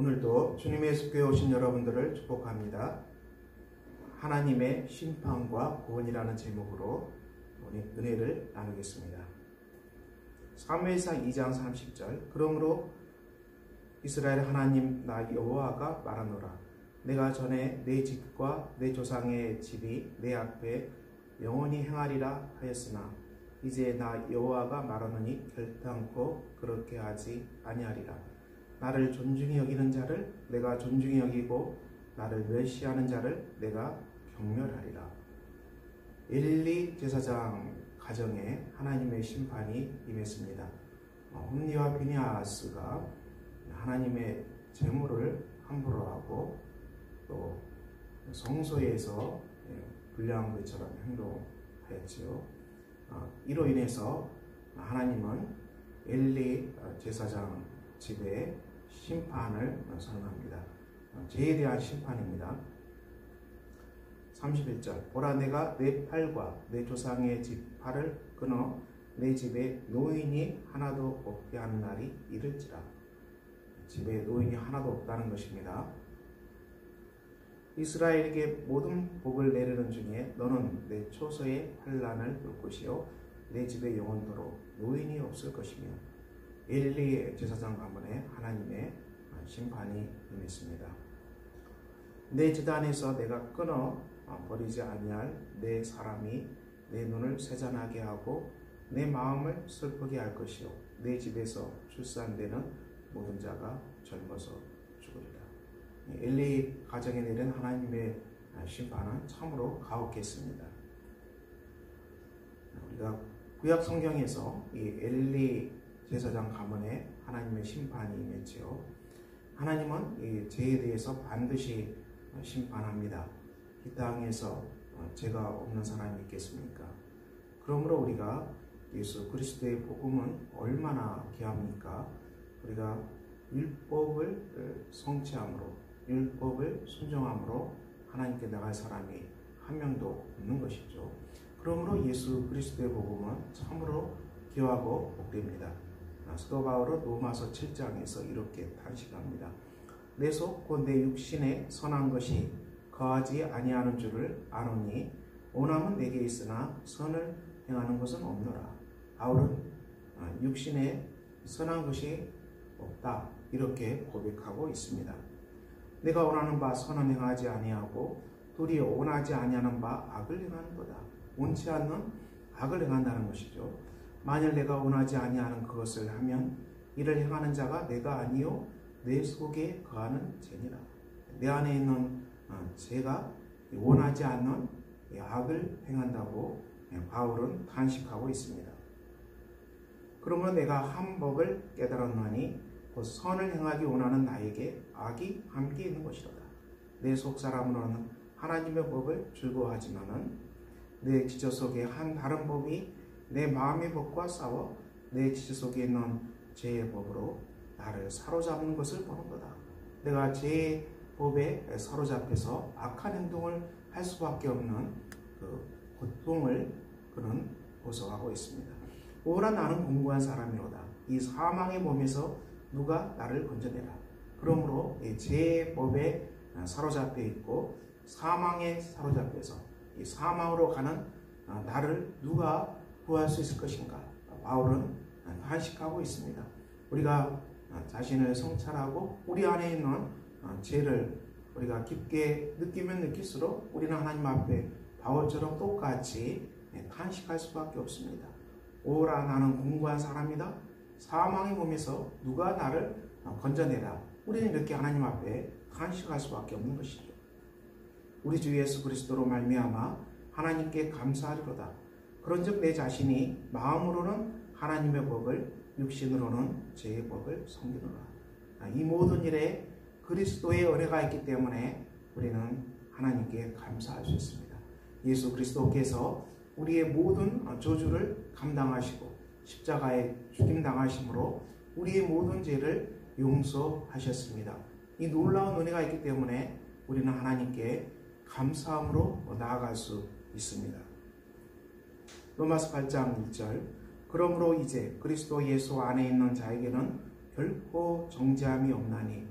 오늘도 주님의 숲에 오신 여러분들을 축복합니다. 하나님의 심판과 구원이라는 제목으로 우리 은혜를 나누겠습니다. 사무엘상 2장 30절 그러므로 이스라엘 하나님 나 여호와가 말하노라 내가 전에 내 집과 내 조상의 집이 내 앞에 영원히 행하리라 하였으나 이제 나 여호와가 말하노니 결단코 그렇게 하지 아니하리라. 나를 존중히 여기는 자를 내가 존중히 여기고 나를 멸시하는 자를 내가 경멸하리라. 엘리 제사장 가정에 하나님의 심판이 임했습니다. 홈리와 비니하스가 하나님의 제물을 함부로 하고 또 성소에서 불량한 것처럼 행동하였지요. 이로 인해서 하나님은 엘리 제사장 집에 심판을 선언합니다. 죄에 대한 심판입니다. 31절 보라 내가 내 팔과 내 조상의 집 팔을 끊어 내 집에 노인이 하나도 없게 하는 날이 이를지라. 집에 노인이 하나도 없다는 것입니다. 이스라엘에게 모든 복을 내리는 중에 너는 내 초소의 환난을 볼 것이요 내 집에 영원토록 노인이 없을 것이며 엘리 제사장 가문에 하나님의 심판이 임했습니다. 내 제단에서 내가 끊어 버리지 아니할 내 사람이 내 눈을 세잔하게 하고 내 마음을 슬프게 할 것이요 내 집에서 출산되는 모든 자가 젊어서 죽으리라. 엘리 가정에 내린 하나님의 심판은 참으로 가혹했습니다. 우리가 구약 성경에서 이 엘리 제사장 가문에 하나님의 심판이 임했지요. 하나님은 이 죄에 대해서 반드시 심판합니다. 이 땅에서 죄가 없는 사람이 있겠습니까? 그러므로 우리가 예수 그리스도의 복음은 얼마나 귀합니까? 우리가 율법을 성취함으로 율법을 순종함으로 하나님께 나갈 사람이 한 명도 없는 것이죠. 그러므로 예수 그리스도의 복음은 참으로 귀하고 복됩니다. 사도 바울은 로마서 7장에서 이렇게 탄식합니다. 내 속 곧 내 육신에 선한 것이 거하지 아니하는 줄을 아노니 오남은 내게 있으나 선을 행하는 것은 없노라. 바울은 육신에 선한 것이 없다 이렇게 고백하고 있습니다. 내가 원하는 바 선은 행하지 아니하고 도리어 원하지 아니하는 바 악을 행하는도다. 원치 않는 악을 행한다는 것이죠. 만일 내가 원하지 아니하는 그것을 하면 이를 행하는 자가 내가 아니요 내 속에 거하는 죄니라. 내 안에 있는 죄가 원하지 않는 악을 행한다고 바울은 탄식하고 있습니다. 그러므로 내가 한 법을 깨달았나니 곧 선을 행하기 원하는 나에게 악이 함께 있는 것이로다. 내 속 사람으로는 하나님의 법을 즐거워하지만은 내 지체 속에 한 다른 법이 내 마음의 법과 싸워 내 지체 속에 있는 죄의 법으로 나를 사로잡는 것을 보는 거다. 내가 죄의 법에 사로잡혀서 악한 행동을 할 수밖에 없는 그 고통을 그는 고소하고 있습니다. 오라 나는 공고한 사람이로다. 이 사망의 몸에서 누가 나를 건져내라. 그러므로 이 죄의 법에 사로잡혀 있고 사망에 사로잡혀서 이 사망으로 가는 나를 누가 구할 수 있을 것인가? 바울은 탄식하고 있습니다. 우리가 자신을 성찰하고 우리 안에 있는 죄를 우리가 깊게 느끼면 느낄수록 우리는 하나님 앞에 바울처럼 똑같이 탄식할 수밖에 없습니다. 오라 나는 공고한 사람이다. 사망의 몸에서 누가 나를 건져내라. 우리는 이렇게 하나님 앞에 탄식할 수밖에 없는 것이죠. 우리 주 예수 그리스도로 말미암아 하나님께 감사하리로다. 그런즉 내 자신이 마음으로는 하나님의 법을 육신으로는 죄의 법을 섬기노라. 이 모든 일에 그리스도의 은혜가 있기 때문에 우리는 하나님께 감사할 수 있습니다. 예수 그리스도께서 우리의 모든 저주를 감당하시고 십자가에 죽임당하심으로 우리의 모든 죄를 용서하셨습니다. 이 놀라운 은혜가 있기 때문에 우리는 하나님께 감사함으로 나아갈 수 있습니다. 로마서 8장 1절 그러므로 이제 그리스도 예수 안에 있는 자에게는 결코 정죄함이 없나니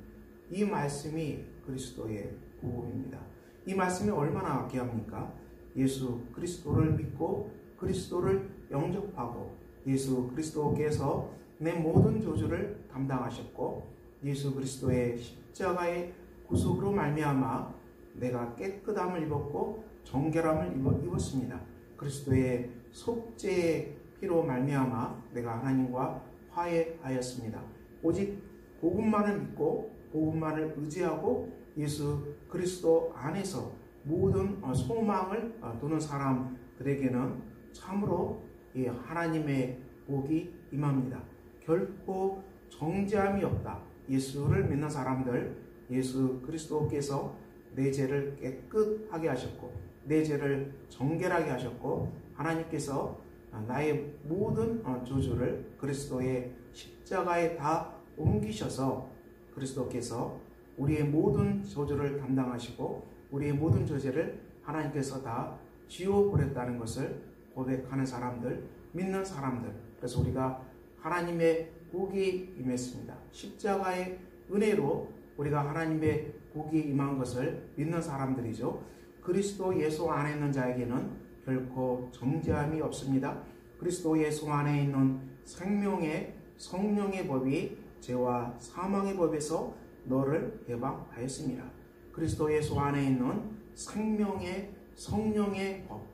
이 말씀이 그리스도의 복음입니다. 이 말씀이 얼마나 귀합니까? 예수 그리스도를 믿고 그리스도를 영접하고 예수 그리스도께서 내 모든 저주를 담당하셨고 예수 그리스도의 십자가의 구속으로 말미암아 내가 깨끗함을 입었고 정결함을 입었습니다. 그리스도의 속죄의 피로 말미암아 내가 하나님과 화해하였습니다. 오직 복음만을 믿고 복음만을 의지하고 예수 그리스도 안에서 모든 소망을 두는 사람들에게는 참으로 이 하나님의 복이 임합니다. 결코 정죄함이 없다. 예수를 믿는 사람들, 예수 그리스도께서 내 죄를 깨끗하게 하셨고 내 죄를 정결하게 하셨고 하나님께서 나의 모든 저주를 그리스도의 십자가에 다 옮기셔서 그리스도께서 우리의 모든 저주를 담당하시고 우리의 모든 저죄를 하나님께서 다 지워버렸다는 것을 고백하는 사람들, 믿는 사람들. 그래서 우리가 하나님의 복이 임했습니다. 십자가의 은혜로 우리가 하나님의 복이 임한 것을 믿는 사람들이죠. 그리스도 예수 안에 있는 자에게는 결코 정죄함이 없습니다. 그리스도 예수 안에 있는 생명의 성령의 법이 죄와 사망의 법에서 너를 해방하였습니다. 그리스도 예수 안에 있는 생명의 성령의 법,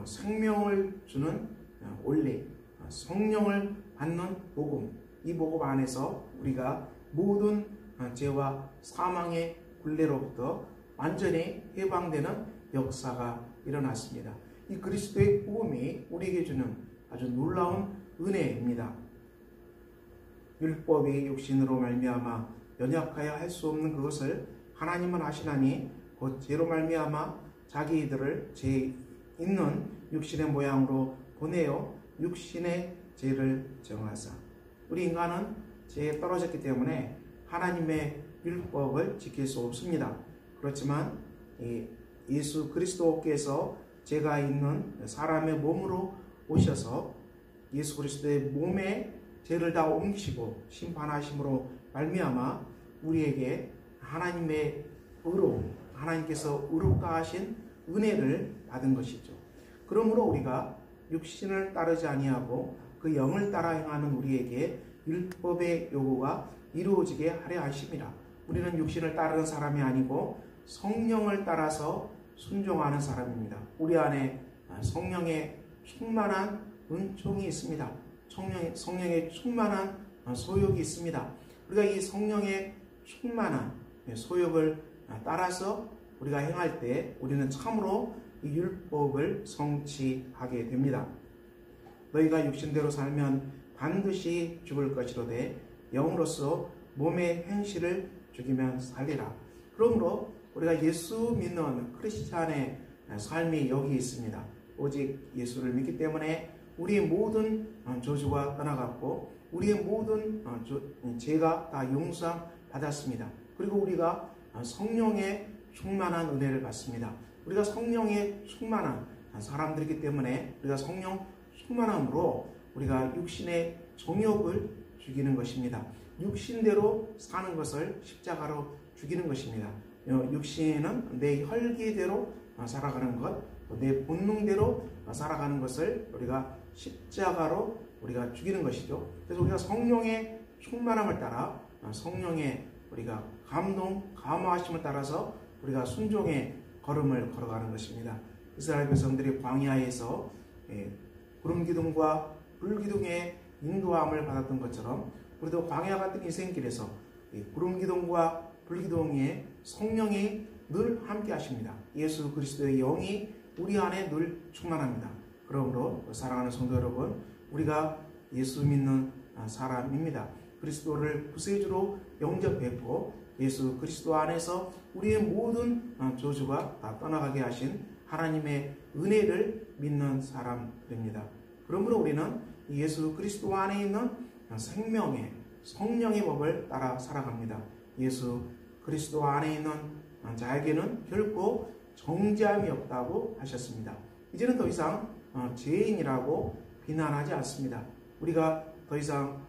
생명을 주는 원리, 성령을 받는 복음, 이 복음 안에서 우리가 모든 죄와 사망의 굴레로부터 완전히 해방되는 역사가 일어났습니다. 이 그리스도의 복음이 우리에게 주는 아주 놀라운 은혜입니다. 율법이 육신으로 말미암아 연약하여 할 수 없는 그것을 하나님은 하시나니 곧 죄로 말미암아 자기들을 죄 있는 육신의 모양으로 보내어 육신의 죄를 정하사. 우리 인간은 죄에 떨어졌기 때문에 하나님의 율법을 지킬 수 없습니다. 그렇지만 예수 그리스도께서 죄가 있는 사람의 몸으로 오셔서 예수 그리스도의 몸에 죄를 다 옮기시고 심판하심으로 말미암아 우리에게 하나님의 의로, 하나님께서 의롭다 하신 은혜를 받은 것이죠. 그러므로 우리가 육신을 따르지 아니하고 그 영을 따라 행하는 우리에게 율법의 요구가 이루어지게 하려 하십니다. 우리는 육신을 따르는 사람이 아니고 성령을 따라서 순종하는 사람입니다. 우리 안에 성령의 충만한 은총이 있습니다. 성령의 충만한 소욕이 있습니다. 우리가 이 성령의 충만한 소욕을 따라서 우리가 행할 때 우리는 참으로 이 율법을 성취하게 됩니다. 너희가 육신대로 살면 반드시 죽을 것이로되 영으로서 몸의 행실을 죽이면 살리라. 그러므로 우리가 예수 믿는 크리스찬의 삶이 여기 있습니다. 오직 예수를 믿기 때문에 우리의 모든 저주가 떠나갔고 우리의 모든 죄가 다 용서받았습니다. 그리고 우리가 성령의 충만한 은혜를 받습니다. 우리가 성령의 충만한 사람들이기 때문에 우리가 성령 충만함으로 우리가 육신의 정욕을 죽이는 것입니다. 육신대로 사는 것을 십자가로 죽이는 것입니다. 육신은 내 혈기대로 살아가는 것, 내 본능대로 살아가는 것을 우리가 십자가로 우리가 죽이는 것이죠. 그래서 우리가 성령의 충만함을 따라 성령의 우리가 감화하심을 따라서 우리가 순종의 걸음을 걸어가는 것입니다. 이스라엘 백성들이 광야에서 구름기둥과 불기둥의 인도함을 받았던 것처럼 우리도 광야 같은 인생길에서 구름기둥과 불기둥의 성령이 늘 함께 하십니다. 예수 그리스도의 영이 우리 안에 늘 충만합니다. 그러므로 사랑하는 성도 여러분, 우리가 예수 믿는 사람입니다. 그리스도를 구세주로 영접했고 예수 그리스도 안에서 우리의 모든 저주가 다 떠나가게 하신 하나님의 은혜를 믿는 사람들입니다. 그러므로 우리는 예수 그리스도 안에 있는 생명의 성령의 법을 따라 살아갑니다. 예수 그리스도 안에 있는 자에게는 결코 정죄함이 없다고 하셨습니다. 이제는 더 이상 죄인이라고 비난하지 않습니다. 우리가 더 이상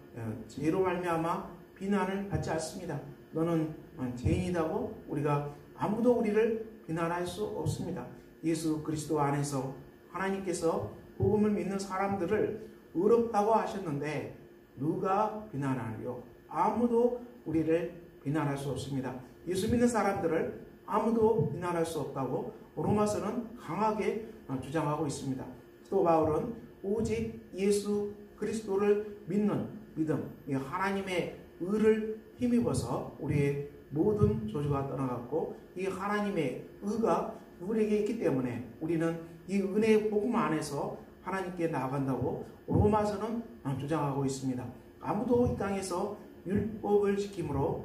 죄로 말미암아 비난을 받지 않습니다. 너는 죄인이다고 우리가 아무도 우리를 비난할 수 없습니다. 예수 그리스도 안에서 하나님께서 복음을 믿는 사람들을 의롭다고 하셨는데 누가 비난하리요? 아무도 우리를 비난할 수 없습니다. 예수 믿는 사람들을 아무도 비난할 수 없다고 로마서는 강하게 주장하고 있습니다. 또 바울은 오직 예수 그리스도를 믿는 믿음, 하나님의 의를 힘입어서 우리의 모든 저주가 떠나갔고 이 하나님의 의가 우리에게 있기 때문에 우리는 이 은혜의 복음 안에서 하나님께 나아간다고 로마서는 주장하고 있습니다. 아무도 이 땅에서 율법을 지킴으로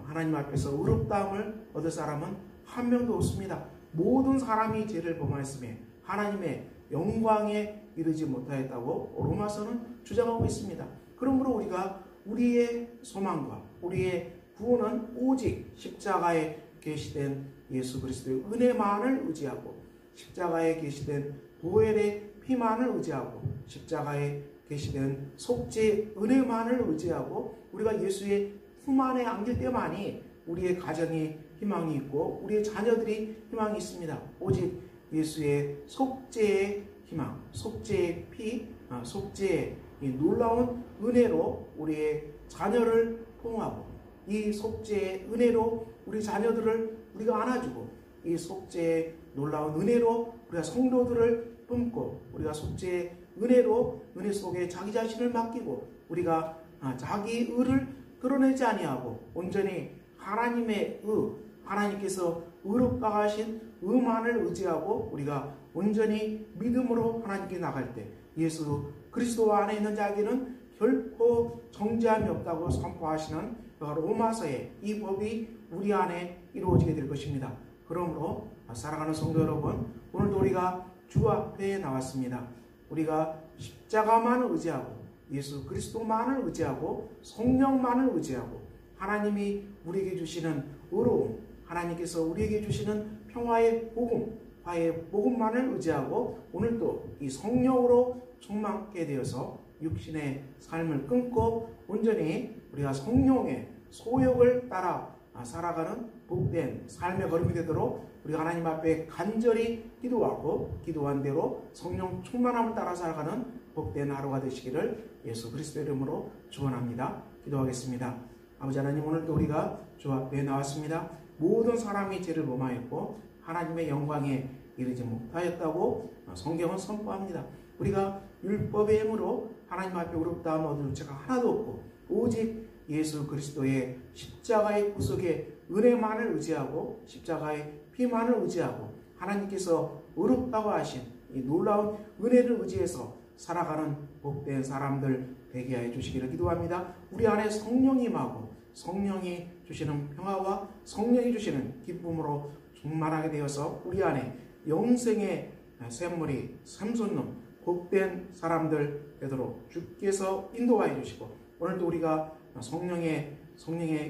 하나님 앞에서 의롭다함을 얻을 사람은 한 명도 없습니다. 모든 사람이 죄를 범하였으며 하나님의 영광에 이르지 못하였다고 로마서는 주장하고 있습니다. 그러므로 우리가 우리의 소망과 우리의 구원은 오직 십자가에 계시된 예수 그리스도의 은혜만을 의지하고 십자가에 계시된 보혈의 피만을 의지하고 십자가에 계시된 속죄의 은혜만을 의지하고 우리가 예수의 품 안에 안길 때만이 우리의 가정에 희망이 있고 우리의 자녀들이 희망이 있습니다. 오직 예수의 속죄의 희망, 속죄의 피, 속죄의 이 놀라운 은혜로 우리의 자녀를 포옹하고 이 속죄의 은혜로 우리 자녀들을 우리가 안아주고 이 속죄의 놀라운 은혜로 우리가 성도들을 품고 우리가 속죄의 은혜로 은혜 속에 자기 자신을 맡기고 우리가 자기 의를 드러내지 아니하고 온전히 하나님의 의, 하나님께서 의롭다 하신 의만을 의지하고 우리가 온전히 믿음으로 하나님께 나갈 때 예수 그리스도 안에 있는 자에게는 결코 정죄함이 없다고 선포하시는 로마서의 이 법이 우리 안에 이루어지게 될 것입니다. 그러므로 사랑하는 성도 여러분, 오늘도 우리가 주 앞에 나왔습니다. 우리가 십자가만을 의지하고 예수 그리스도만을 의지하고 성령만을 의지하고 하나님이 우리에게 주시는 의로움, 하나님께서 우리에게 주시는 평화의 복음, 화해의 복음만을 의지하고 오늘도 이 성령으로 충만하게 되어서 육신의 삶을 끊고 온전히 우리가 성령의 소욕을 따라 살아가는 복된 삶의 걸음이 되도록 우리가 하나님 앞에 간절히 기도하고 기도한 대로 성령 충만함을 따라 살아가는 복된 하루가 되시기를 예수 그리스도의 이름으로 축원합니다. 기도하겠습니다. 아버지 하나님, 오늘도 우리가 주 앞에 나왔습니다. 모든 사람이 죄를 범하였고 하나님의 영광에 이르지 못하였다고 성경은 선포합니다. 우리가 율법의 힘으로 하나님 앞에 의롭다함을 얻을 자가 하나도 없고 오직 예수 그리스도의 십자가의 구속의 은혜만을 의지하고 십자가의 피만을 의지하고 하나님께서 의롭다고 하신 이 놀라운 은혜를 의지해서 살아가는 복된 사람들 되게 하여 주시기를 기도합니다. 우리 안에 성령이 임하고 성령이 주시는 평화와 성령이 주시는 기쁨으로 충만하게 되어서 우리 안에 영생의 샘물이 샘솟는 복된 사람들 되도록 주께서 인도하여 주시고 오늘도 우리가 성령의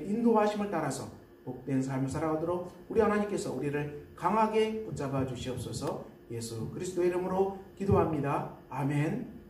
인도하심을 따라서 복된 삶을 살아가도록 우리 하나님께서 우리를 강하게 붙잡아 주시옵소서. 예수 그리스도의 이름으로 기도합니다. 아멘.